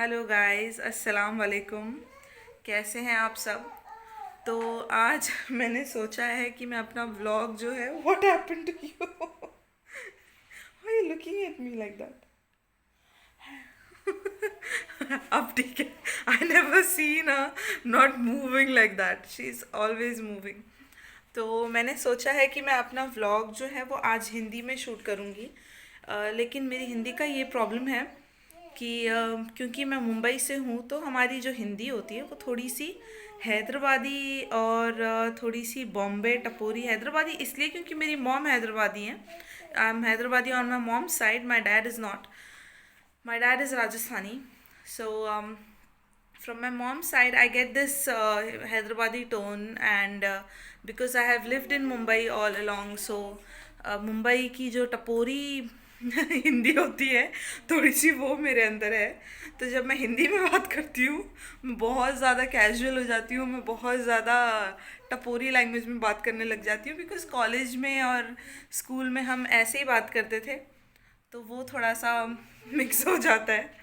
Hello guys, अस्सलाम वालेकुम। कैसे हैं आप सब? तो आज मैंने सोचा है कि मैं अपना व्लॉग जो है what happened to you why you looking at me like that? अब ठीक है। I never seen not moving like that, she is always moving. तो मैंने सोचा है कि मैं अपना व्लॉग जो है वो आज हिंदी में शूट करूँगी। लेकिन मेरी हिंदी का ये प्रॉब्लम है कि क्योंकि मैं मुंबई से हूँ तो हमारी जो हिंदी होती है वो थोड़ी सी हैदराबादी और थोड़ी सी बॉम्बे टपोरी। हैदराबादी इसलिए क्योंकि मेरी मॉम हैदराबादी है। I am Hyderabadi on my mom side, my dad is not. My dad is Rajasthani. So from my mom's side, I get this Hyderabadi tone, and because I have lived in Mumbai all along, so Mumbai की जो टपोरी हिंदी होती है थोड़ी सी वो मेरे अंदर है। तो जब मैं हिंदी में बात करती हूँ मैं बहुत ज़्यादा कैजुअल हो जाती हूँ, मैं बहुत ज़्यादा टपोरी लैंग्वेज में बात करने लग जाती हूँ, बिकॉज़ कॉलेज में और स्कूल में हम ऐसे ही बात करते थे, तो वो थोड़ा सा मिक्स हो जाता है।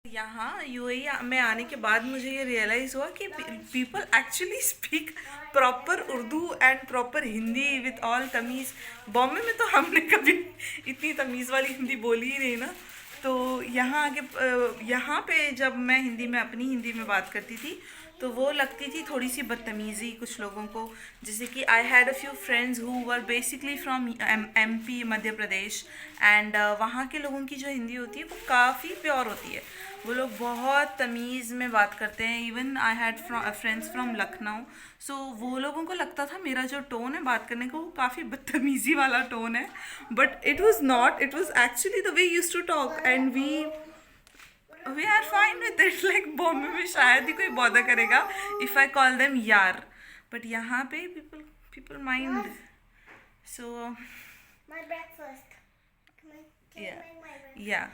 यहाँ यूएई में आने के बाद मुझे ये रियलाइज़ हुआ कि people actually speak proper Urdu and proper Hindi with all तमीज़। बॉम्बे में तो हमने कभी इतनी तमीज़ वाली हिंदी बोली ही नहीं ना। तो यहाँ आगे यहाँ पे जब मैं हिंदी में अपनी हिंदी में बात करती थी तो वो लगती थी थोड़ी सी बदतमीज़ी कुछ लोगों को। जैसे कि I had a few friends who were basically from MP, Madhya Pradesh, and वहाँ के लोगों की जो हिंदी होती है वो काफ़ी प्योर होती है। वो लोग बहुत तमीज़ में बात करते हैं। Even I had friends from Lucknow. So वो लोगों को लगता था मेरा जो टोन है बात करने का वो काफ़ी बदतमीज़ी वाला टोन है, but it was not, it was actually the way use to talk and we are fine with it. Like Bombay में शायद ही कोई बॉदर करेगा इफ़ आई कॉल देम यार, बट यहाँ पे people people mind. So My breakfast. Can yeah, I make my breakfast? yeah,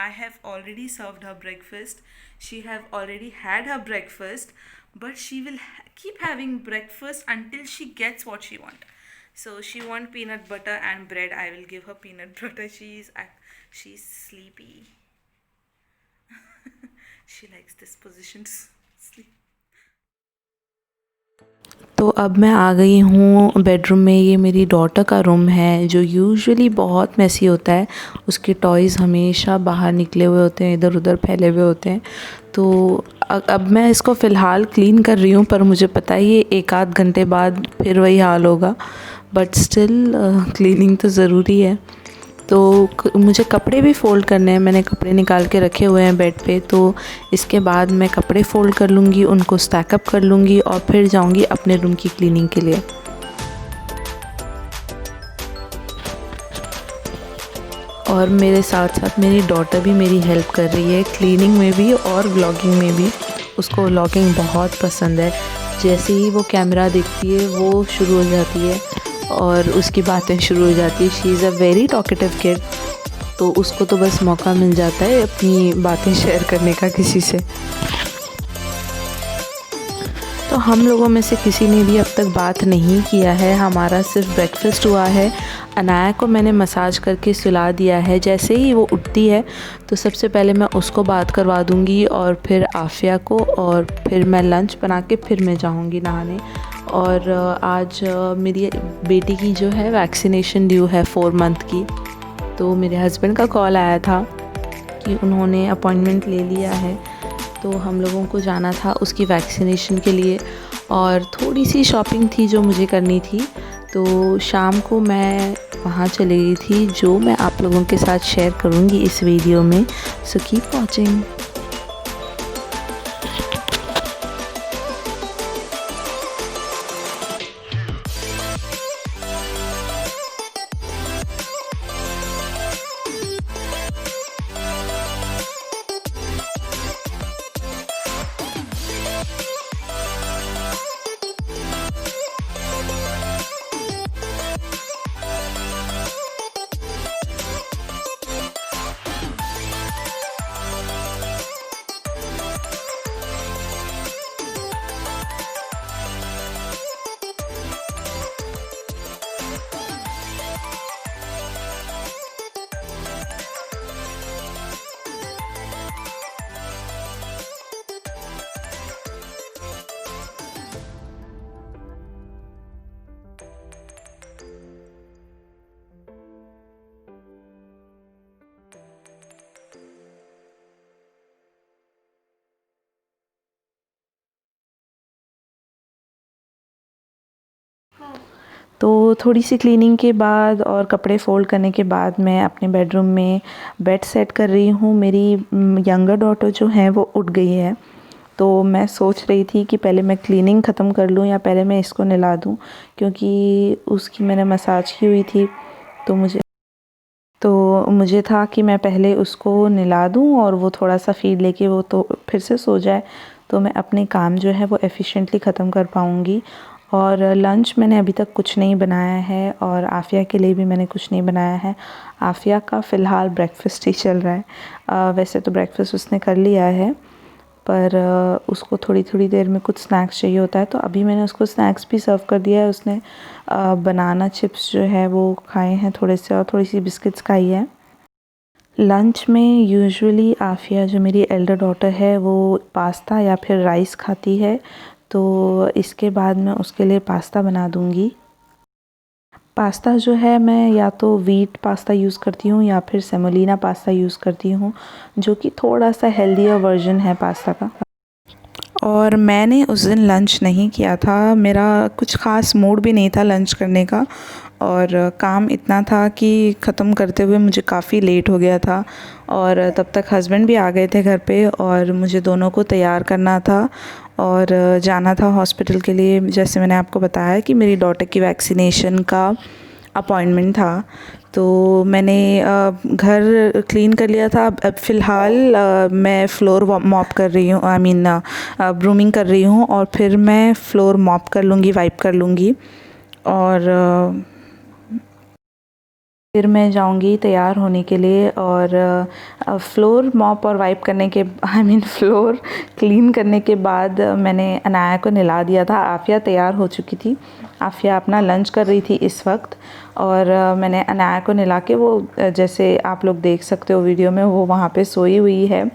I have already served her breakfast. She have already had her breakfast, but she will keep having breakfast until she gets what she want. So she want peanut butter and bread. I will give her peanut butter. She's sleepy. She likes this position to sleep. तो अब मैं आ गई हूँ bedroom में। ये मेरी daughter का room है जो यूजुअली बहुत मेसी होता है। उसके टॉयज़ हमेशा बाहर निकले हुए होते हैं, इधर उधर फैले हुए होते हैं। तो अब मैं इसको फ़िलहाल क्लीन कर रही हूँ, पर मुझे पता है ये एक आध घंटे बाद फिर वही हाल होगा, बट स्टिल क्लीनिंग तो ज़रूरी है। तो मुझे कपड़े भी फ़ोल्ड करने हैं। मैंने कपड़े निकाल के रखे हुए हैं बेड पे, तो इसके बाद मैं कपड़े फ़ोल्ड कर लूँगी, उनको स्टैकअप कर लूँगी और फिर जाऊँगी अपने रूम की क्लीनिंग के लिए। और मेरे साथ साथ मेरी डॉटर भी मेरी हेल्प कर रही है क्लीनिंग में भी और व्लॉगिंग में भी। उसको व्लॉगिंग बहुत पसंद है। जैसे ही वो कैमरा देखती है वो शुरू हो जाती है और उसकी बातें शुरू हो जाती है। She is a very talkative kid, तो उसको तो बस मौका मिल जाता है अपनी बातें शेयर करने का किसी से। तो हम लोगों में से किसी ने भी अब तक बात नहीं किया है। हमारा सिर्फ ब्रेकफास्ट हुआ है। अनाया को मैंने मसाज करके सुला दिया है। जैसे ही वो उठती है तो सबसे पहले मैं उसको बात करवा दूँगी और फिर आफिया को, और फिर मैं लंच बना के फिर मैं जाऊँगी नहाने। और आज मेरी बेटी की जो है वैक्सीनेशन ड्यू है 4 मंथ की। तो मेरे हस्बैंड का कॉल आया था कि उन्होंने अपॉइंटमेंट ले लिया है, तो हम लोगों को जाना था उसकी वैक्सीनेशन के लिए। और थोड़ी सी शॉपिंग थी जो मुझे करनी थी, तो शाम को मैं वहाँ चली गई थी, जो मैं आप लोगों के साथ शेयर करूँगी इस वीडियो में। So keep watching. तो थोड़ी सी क्लीनिंग के बाद और कपड़े फ़ोल्ड करने के बाद मैं अपने बेडरूम में बेड सेट कर रही हूँ। मेरी यंगर डॉटर जो है वो उठ गई है, तो मैं सोच रही थी कि पहले मैं क्लीनिंग ख़त्म कर लूँ या पहले मैं इसको नहला दूँ, क्योंकि उसकी मैंने मसाज की हुई थी। तो मुझे था कि मैं पहले उसको नहला दूँ और वो थोड़ा सा फ़ीड लेके वो तो फिर से सो जाए, तो मैं अपने काम जो है वो एफ़िशिएंटली ख़त्म कर पाऊँगी। और लंच मैंने अभी तक कुछ नहीं बनाया है और आफ़िया के लिए भी मैंने कुछ नहीं बनाया है। आफ़िया का फ़िलहाल ब्रेकफ़ास्ट ही चल रहा है। वैसे तो ब्रेकफ़ास्ट उसने कर लिया है, पर उसको थोड़ी थोड़ी देर में कुछ स्नैक्स चाहिए होता है, तो अभी मैंने उसको स्नैक्स भी सर्व कर दिया है। उसने बनाना चिप्स जो है वो खाए हैं थोड़े से, और थोड़ी सी बिस्किट्स खाई है। लंच में यूजुअली आफ़िया जो मेरी एल्डर डॉटर है वो पास्ता या फिर राइस खाती है, तो इसके बाद मैं उसके लिए पास्ता बना दूँगी। पास्ता जो है मैं या तो व्हीट पास्ता यूज़ करती हूँ या फिर सेमोलिना पास्ता यूज़ करती हूँ, जो कि थोड़ा सा हेल्दियर वर्जन है पास्ता का। और मैंने उस दिन लंच नहीं किया था, मेरा कुछ ख़ास मूड भी नहीं था लंच करने का, और काम इतना था कि ख़त्म करते हुए मुझे काफ़ी लेट हो गया था। और तब तक हस्बैंड भी आ गए थे घर पे और मुझे दोनों को तैयार करना था और जाना था हॉस्पिटल के लिए। जैसे मैंने आपको बताया कि मेरी डॉटर की वैक्सीनेशन का अपॉइंटमेंट था, तो मैंने घर क्लीन कर लिया था। अब फ़िलहाल मैं फ्लोर मॉप कर रही हूँ, आई मीन ब्रूमिंग कर रही हूँ, और फिर मैं फ्लोर मॉप कर लूँगी, वाइप कर लूँगी, और फिर मैं जाऊंगी तैयार होने के लिए। और फ्लोर मॉप और वाइप करने के फ्लोर क्लीन करने के बाद मैंने अनाया को नहला दिया था। आफ़िया तैयार हो चुकी थी, आफ़िया अपना लंच कर रही थी इस वक्त, और मैंने अनाया को नहला के, वो जैसे आप लोग देख सकते हो वीडियो में, वो वहाँ पे सोई हुई है।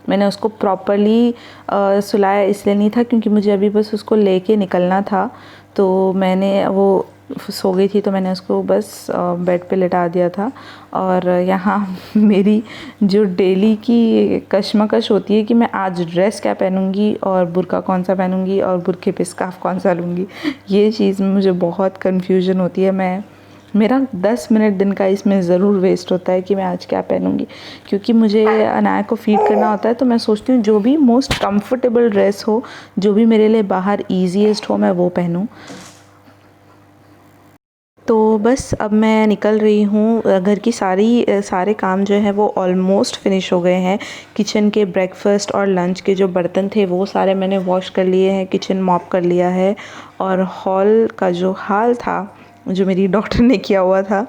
मैंने उसको प्रॉपरली सुलाया इसलिए नहीं था क्योंकि मुझे अभी बस उसको लेके निकलना था, तो मैंने वो सो गई थी तो मैंने उसको बस बेड पे लेटा दिया था। और यहाँ मेरी जो डेली की कशमकश होती है कि मैं आज ड्रेस क्या पहनूंगी और बुर्का कौन सा पहनूंगी और बुर्के पे स्कार्फ कौन सा लूँगी, ये चीज़ में मुझे बहुत कन्फ्यूजन होती है। मेरा 10 मिनट दिन का इसमें ज़रूर वेस्ट होता है कि मैं आज क्या पहनूंगी, क्योंकि मुझे अनाया को फ़ीड करना होता है। तो मैं सोचती हूँ जो भी मोस्ट कंफर्टेबल ड्रेस हो, जो भी मेरे लिए बाहर ईजीएस्ट हो, मैं वो पहनूँ। तो बस अब मैं निकल रही हूँ। घर की सारे काम जो है वो ऑलमोस्ट फिनिश हो गए हैं। किचन के ब्रेकफास्ट और लंच के जो बर्तन थे वो सारे मैंने वॉश कर लिए हैं, किचन मॉप कर लिया है, और हॉल का जो हाल था जो मेरी डॉटर ने किया हुआ था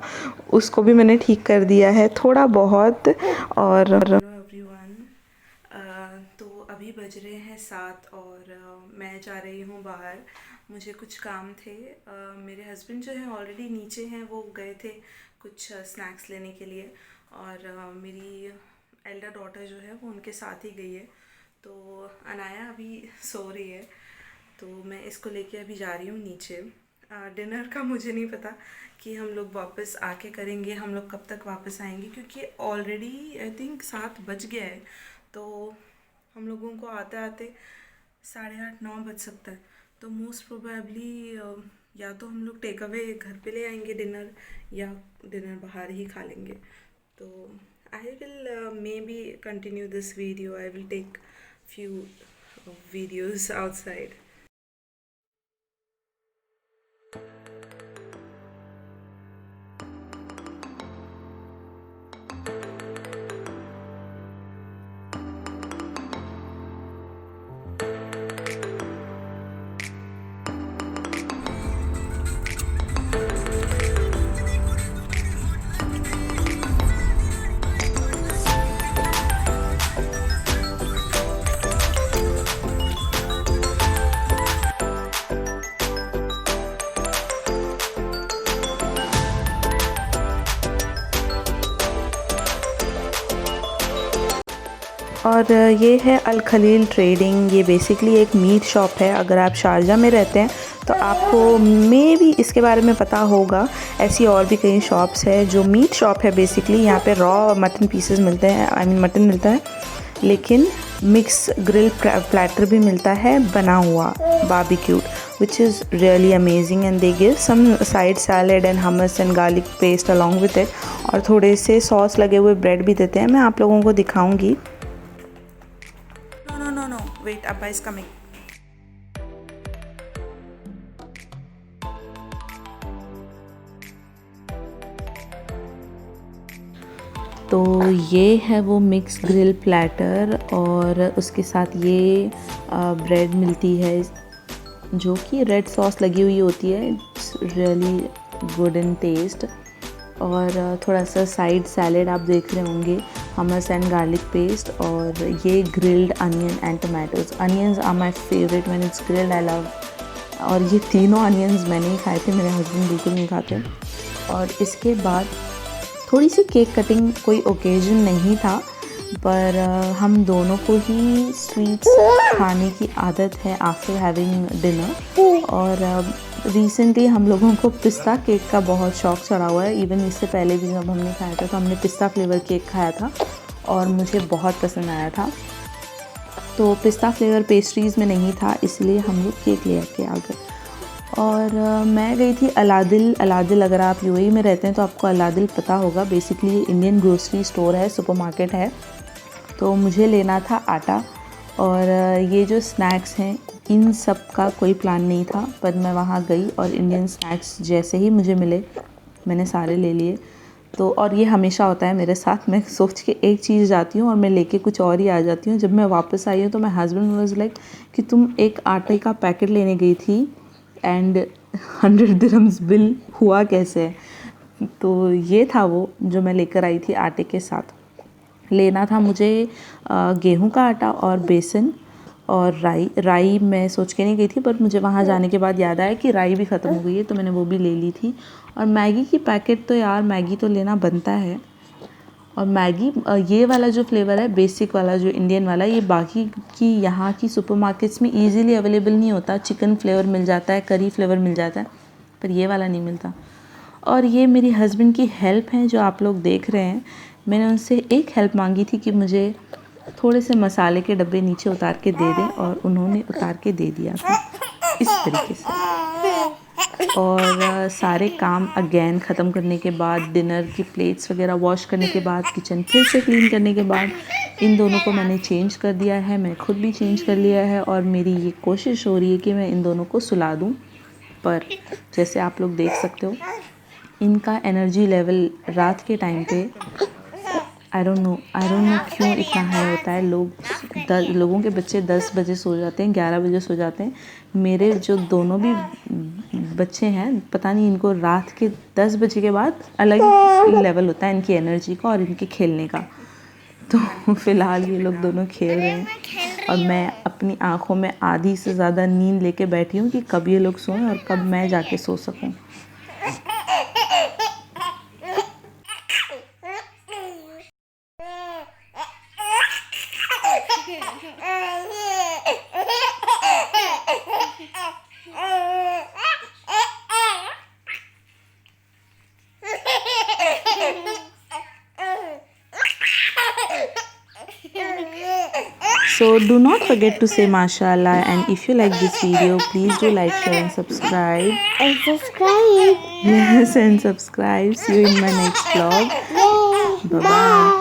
उसको भी मैंने ठीक कर दिया है थोड़ा बहुत। और हेलो एवरीवन, तो अभी बज रहे हैं 7 और मैं जा रही हूँ बाहर, मुझे कुछ काम थे। मेरे हस्बैंड जो है ऑलरेडी नीचे हैं, वो गए थे कुछ स्नैक्स लेने के लिए, और मेरी एल्डर डॉटर जो है वो उनके साथ ही गई है। तो अनाया अभी सो रही है, तो मैं इसको लेके अभी जा रही हूँ नीचे। डिनर का मुझे नहीं पता कि हम लोग वापस आके करेंगे, हम लोग कब तक वापस आएंगे, क्योंकि ऑलरेडी आई थिंक 7 बज गया है, तो हम लोगों को आते आते 8:30-9 बज सकता है। तो मोस्ट प्रोबेबली या तो हम लोग टेक अवे घर पे ले आएंगे डिनर, या डिनर बाहर ही खा लेंगे। तो I will may be continue this video, I will take few videos outside. और ये है अल खलील ट्रेडिंग। ये बेसिकली एक मीट शॉप है। अगर आप शारजा में रहते हैं तो आपको मे भी इसके बारे में पता होगा। ऐसी और भी कई शॉप्स है जो मीट शॉप है। बेसिकली यहाँ पे रॉ मटन पीसेस मिलते हैं, आई मीन मटन मिलता है। लेकिन मिक्स ग्रिल प्लेटर भी मिलता है बना हुआ बारबेक्यूड, which is really amazing, and they give some side salad and hummus and garlic paste along with it, और थोड़े से सॉस लगे हुए ब्रेड भी देते हैं। मैं आप लोगों को दिखाऊंगी। No, wait, Abba is coming. तो ये है वो मिक्स ग्रिल प्लेटर, और उसके साथ ये ब्रेड मिलती है जो कि रेड सॉस लगी हुई होती है। It's really good in taste. और थोड़ा सा साइड सैलेड आप देख रहे होंगे, हमस एंड गार्लिक पेस्ट, और ये grilled onion and tomatoes. Onions are my favourite when it's grilled, I love. और ये तीनों अनियंस मैंने ही खाए थे, मेरे हस्बैंड बिल्कुल नहीं खाते। और इसके बाद थोड़ी सी केक कटिंग, कोई ओकेजन नहीं था, पर हम दोनों को ही स्वीट्स खाने की आदत है आफ्टर हैविंग डिनर। और रिसेंटली हम लोगों को पिस्ता केक का बहुत शौक़ चढ़ा हुआ है। इवन इससे पहले भी जब हमने खाया था तो हमने पिस्ता फ्लेवर केक खाया था और मुझे बहुत पसंद आया था। तो पिस्ता फ्लेवर पेस्ट्रीज़ में नहीं था, इसलिए हम लोग केक ले के आ गए। और मैं गई थी अलादिल। अगर आप यूएई में रहते हैं तो आपको अलादिल पता होगा। बेसिकली इंडियन ग्रोसरी स्टोर है, सुपरमार्केट है। तो मुझे लेना था आटा, और ये जो स्नैक्स हैं इन सब का कोई प्लान नहीं था, पर मैं वहाँ गई और इंडियन स्नैक्स जैसे ही मुझे मिले मैंने सारे ले लिए। तो और ये हमेशा होता है मेरे साथ, मैं सोच के एक चीज़ जाती हूँ और मैं लेके कुछ और ही आ जाती हूँ। जब मैं वापस आई हूँ तो माय हस्बैंड वाज लाइक कि तुम एक आटे का पैकेट लेने गई थी एंड 100 दिरहम्स बिल हुआ कैसे? तो ये था वो जो मैं लेकर आई थी आटे के साथ। लेना था मुझे गेहूं का आटा और बेसन और राई मैं सोच के नहीं गई थी, पर मुझे वहाँ जाने के बाद याद आया कि राई भी ख़त्म हो गई है, तो मैंने वो भी ले ली थी। और मैगी की पैकेट, तो यार मैगी तो लेना बनता है। और मैगी ये वाला जो फ्लेवर है, बेसिक वाला जो इंडियन वाला, ये बाकी की यहाँ की सुपरमार्केट्स में इजीली अवेलेबल नहीं होता। चिकन फ्लेवर मिल जाता है, करी फ्लेवर मिल जाता है, पर ये वाला नहीं मिलता। और ये मेरी हस्बैंड की हेल्प है जो आप लोग देख रहे हैं। मैंने उनसे एक हेल्प मांगी थी कि मुझे थोड़े से मसाले के डब्बे नीचे उतार के दे दें, और उन्होंने उतार के दे दिया था इस तरीके से। और सारे काम अगेन ख़त्म करने के बाद, डिनर की प्लेट्स वगैरह वॉश करने के बाद, किचन फिर से क्लीन करने के बाद, इन दोनों को मैंने चेंज कर दिया है, मैं खुद भी चेंज कर लिया है। और मेरी ये कोशिश हो रही है कि मैं इन दोनों को सुला दूँ, पर जैसे आप लोग देख सकते हो इनका एनर्जी लेवल रात के टाइम पे आई डोंट नो क्यों इतना हाई होता है। लोगों के बच्चे 10 बजे सो जाते हैं, 11 बजे सो जाते हैं। मेरे जो दोनों भी बच्चे हैं, पता नहीं इनको रात के 10 बजे के बाद अलग लेवल होता है इनकी एनर्जी का और इनके खेलने का। तो फ़िलहाल ये लोग दोनों खेल रहे हैं और मैं अपनी आँखों में आधी से ज़्यादा नींद लेके बैठी हूँ कि कब ये लोग सोएं और कब मैं जाके सो सकूँ। So do not forget to say mashallah, and if you like this video, please do like, share and subscribe. And subscribe. Yes, and subscribe. See you in my next vlog. Bye bye.